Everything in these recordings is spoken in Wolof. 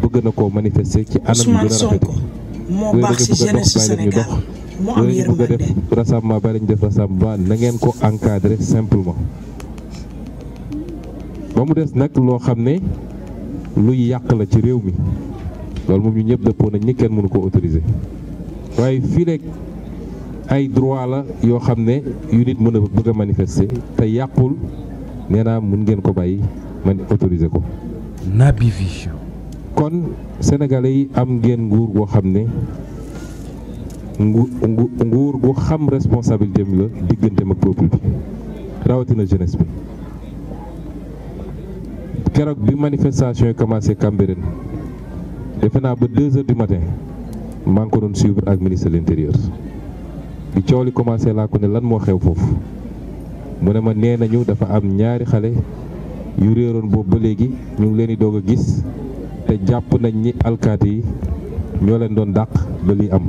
bëgg na koo manifester ci anam yu gën a rafet moo baax ci jeunesse Sénégal moo am bëgg a def rassemblement ba lañ def rassemblement na ngeen ko encadrer simplement ba mu des nag loo xam ne luy yàq la ci réew mi loolu moom ñu ñëpp dëppoo nañ ni kenn mënu ko autoriser waaye fii rek ay droit la yoo xam ne yu nit mën a bëgg a manifester te yàqul nee naa mun ngeen ko bàyyi man autoriser ko. Naby Vision. kon sénégalais yi am ngeen nguur goo xam ne nguur gu xam responsabilité am la digganteem ak peuple bi rawatina jeunesse bi keroog bi manifestation yi commencé Cambérène defe naa ba 2 heures du matin maa ngi ko doon suivre ak ministre de l'intérieur bi coow li commencé laa ko ne lan moo xew foofu mu ne ma nee nañu dafa am ñaari xale yu réeroon boobu ba léegi ñu ngi leen di doog a gis te jàpp nañ ni alkaati yi ñoo leen doon dàq ba lii am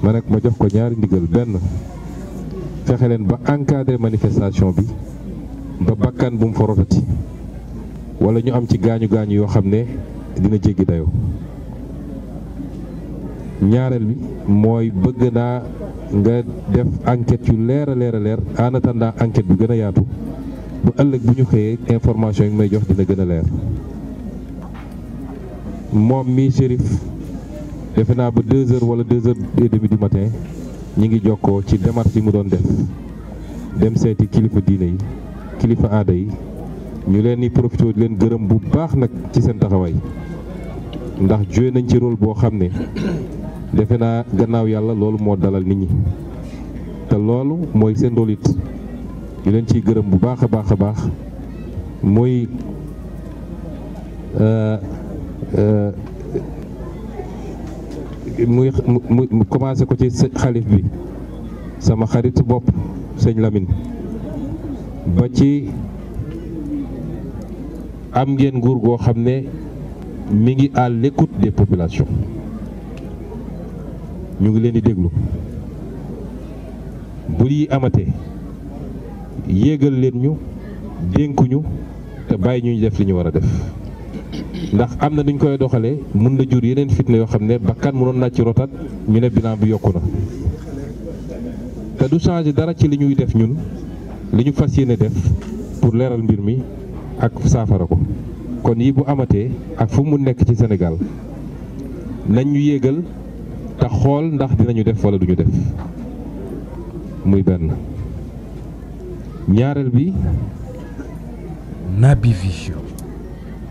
ma nekk ma jox ko ñaari ndigal benn fexe leen ba encadrer manifestation bi ba bakkan bu mu fa rotati wala ñu am ci gaañu gaañu yoo xam ne dina jéggi dayoo ñaareel bi mooy bëgg naa nga def enquête yu leer a leer a leer en attendant enquête bi gën a yaatu bu ëllëg bu ñu xëyee information yi may jox dina gën a leer moom mi Chérif defe naa ba 2 heures wala 2 heures et demi du matin ñi ngi jokkoo ci démarche yi mu doon def dem seeti kilifa diine yi kilifa aada yi ñu leen di profité di leen gërëm bu baax nag ci seen taxawaay ndax joué nañ ci rôle boo xam ne defe naa gannaaw yàlla loolu moo dalal nit ñi te loolu mooy seen rôle it ñu leen ciy gërëm bu baax a baax a baax muy mu commencé ko ci xalif bi sama xarit bopp sëñ Lamine ba ci am ngeen nguur goo xam ne mi ngi à l'écoute des populations ñu ngi leen di déglu bu yi amatee yéegal leen ñu dénkuñu te bàyyi ñu def li ñu war a def ndax am na nuñ koy doxalee mën na jur yeneen fitna yoo xam ne bakkan mënoon naa ci rotat ñu ne bilan bi yokku na te du changer dara ci li ñuy def ñun li ñu fas yéene def pour leeral mbir mi ak saafara ko kon yi bu amatee ak fu mu nekk ci Sénégal nañ ñu yéegal te xool ndax dinañu def wala duñu def muy benn ñaareel bi Naby Vision.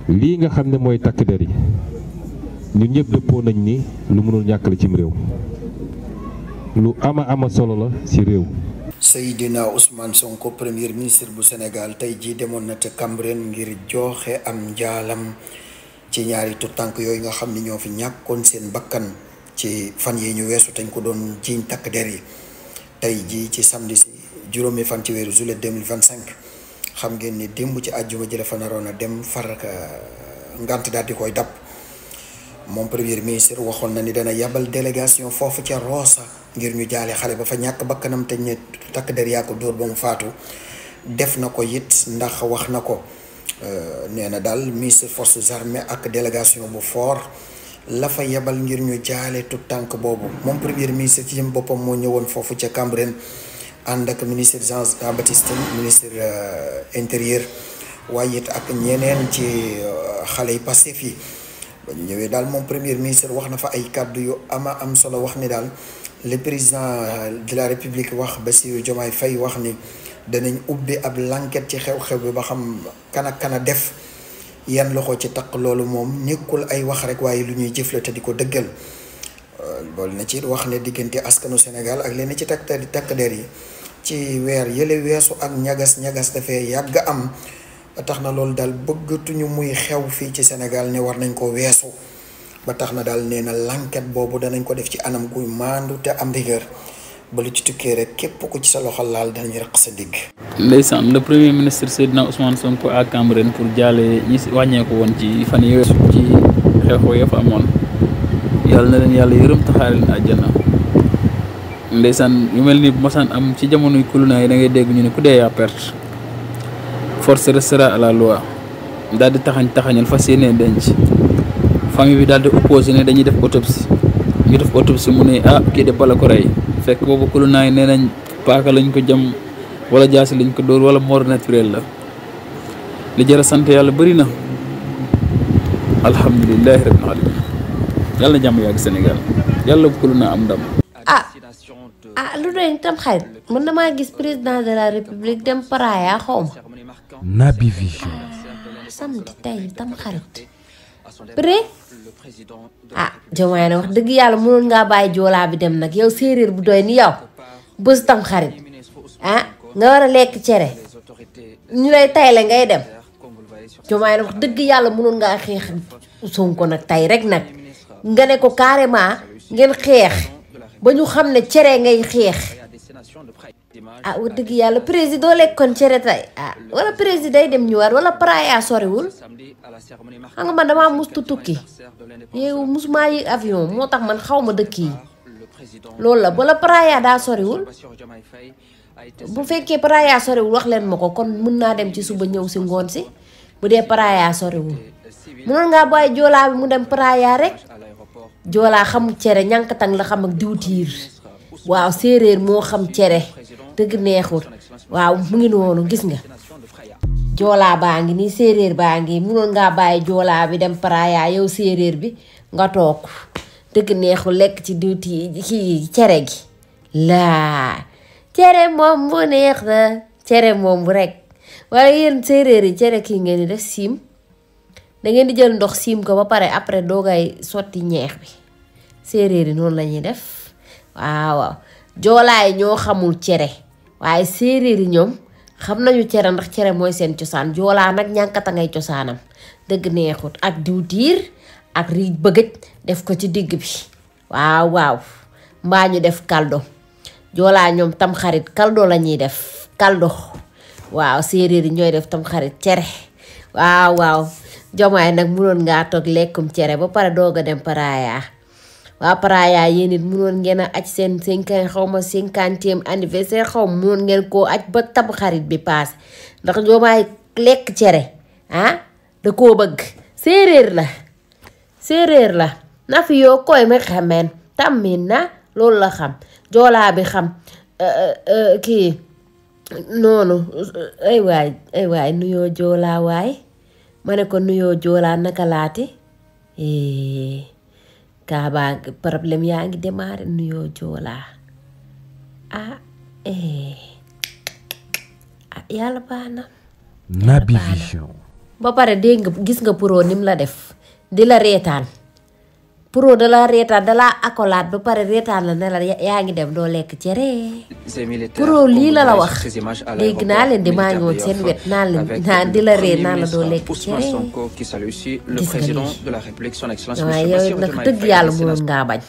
lii nga xam ne mooy takk der yi ñun ñëpp dëppoo nañ ni lu mënul ñàkk la cim réew lu ama solo la ci réew. Seydina Ousmane Sonko premier ministre bu Sénégal tey jii demoon na te Cambérène ngir joxe am njaalam ci ñaari tuttànk yooyu nga xam ni ñoo fi ñàkkoon seen bakkan ci fan yi ñu weesu tañ ko doon jiiñ takk der yi tey jii ci samedi si juróomi fan ci weeru juillet 2025 xam ngeen ni démb ci àjjuma ji la fa naroon a dem far ngant daal di koy dab moom premier ministre waxoon na ni dana yabal délégation foofu ca Rossa ngir ñu jaale xale ba fa ñàkk bakkanam te ñu takk der yaa ko dóor ba mu faatu def na ko it ndax wax na ko nee na daal ministre forces armées ak délégation bu fort la fa yebal ngir ñu jaale tout tànk boobu moom premier ministre ci jëm boppam moo ñëwoon foofu ca Cambérène ànd ak ministre Jean-Baptiste ministre intérieur waaye it ak ñeneen ci xale yi Pastef yi ba ñu ñëwee daal moom premier ministre wax na fa ay kàddu yu am solo wax ni daal le président de la république wax Bassirou Diomaye Faye wax ni danañ ubbi ab l'enquête ci xew-xew bi ba xam kan ak kan a def yan loxo ci taq loolu moom nekkul ay wax rek waaye lu ñuy jëf la te di ko dëggal bool na ci wax ne diggante askanu Sénégal ak leen ci takk der yi ci weer yële weesu ak ñagas dafay yàgg am ba tax na loolu daal bëggatuñu muy xew fii ci Sénégal ne war nañ ko weesu ba tax na daal nee na l'enquête boobu danañ ko def ci anam guy maandu te am rigueur ba lu ci tukkee rek képp ku ci sa loxo laal danañ raq sa digg. ndeysaan le premier ministre Seydina Ousmane Sonko à Cambérène pour jaale ñi wàññeeku woon ci fan yii weesu ci xew-xew ya fa amoon yàlla na leen yàlla yërëm taxaare leen àjjana ndeysaan yu mel ni bu masaan am ci jamonoy kuluna yi da ngay dégg ñu ne ku dee yaa perte force restera à la loi daal di taxañal fas yéene denc famille bi daal di opposé ne dañuy def autopsie ñu def autopsie mu ne kii de bala ko rey fekk boobu kulunaa yi nee nañ paaka lañ ko jam wala jaasi lañ ko dóor wala mort naturelle la li jërë sant yàlla bëri na alhamdulilahi rabbil alamin yàlla na jàmm yàgg Sénégal yàlla bu kulunaa am ndam. lu doy tam xarit mën na maa gis président de la république dem Praia xaw ma. Naby Vision. samedi tey tam xarit. Diomaye na wax dëgg yàlla mënoon ngaa bàyyi joolaa bi dem nag yow séeréer bu doy ni yow bés tam xarit nga war a lekk cere ñu lay tayle ngay dem Diomaye na wax dëgg yàlla mënoon ngaa xeex Sonko nag tey rek nag nga ne ko carrément ngeen xeex ba ñu xam ne cere ngay xeex wax dëgg yàlla président lekkoon cere tey wala président day dem ñëwaat wala Praia soriwul xam nga man damaa mustu tukki yow musuma yi avion moo tax man xaw ma dëkk yi loolu la wala Praia daa soriwul bu fekkee Praia soriwul wax leen ma ko kon mën naa dem ci suba ñëw si ngoon si bu dee Praia soriwul mënoon ngaa bàyyi joolaa bi mu dem Praia rek joolaa xamul cere ñànkatang la xam ak diwtiir waaw séeréer moo xam cere dëgg neexul waaw mu ngi noonu gis nga joolaa baa ngi nii séeréer baa ngi mënoon ngaa bàyyi joolaa bi dem Praia yow séeréer bi nga toog dëgg neexul lekk ci diwtiir ci cere gi laa cere moom bu neex na cere moom bu rek waaye yéen séeréer yi cere kii ngeen di def siim da ngeen di jël ndox siim ko ba pare après doogay sotti ñeex bi séeréer yi noonu la ñuy def waaw joolaay ñoo xamul cere waaye séeréer yi ñoom xam nañu cere ndax cere mooy seen cosaan joolaa nag ñànkata ngay cosaanam dëgg neexut ak diwtiir ak riij bëgëj def ko ci digg bi waaw mbaa ñu def kaldo joolaa ñoom tam xarit kaldo la ñuy def kaldo waaw séeréer yi ñooy def tam xarit cere waaw Diomaye nag munoon ngaa toog lekkum cere ba pare doog a dem Praia waa Praia yéen it munoon ngeen a aj seen 50e anniversaire xaw ma munoon ngeen koo aj ba tam xarit bi paase ndax Diomaye lekk cere da koo bëgg séeréer la na fi yoo koy ma xameen tammin na loolu la xam joolaa bi xam kii noonu ay waay nuyoo joolaa waay ma ne ko nuyoo joolaa naka laati kaabaa problème yaa ngi démarré nuyoo joolaa yàlla baax na Naby Vision. ba pare dégg nga gis nga pro nim la def di la reetaan pro da la reetaan da la accolade ba pare reetaan la ne la yaa ngi dem doo lekk cere pro lii la wax dégg naa leen di maa ngi woon seen wet naa di la ree naa la doo lekk cere gis nga nii waaye yow nag dëgg yàlla mënoon ngaa bañ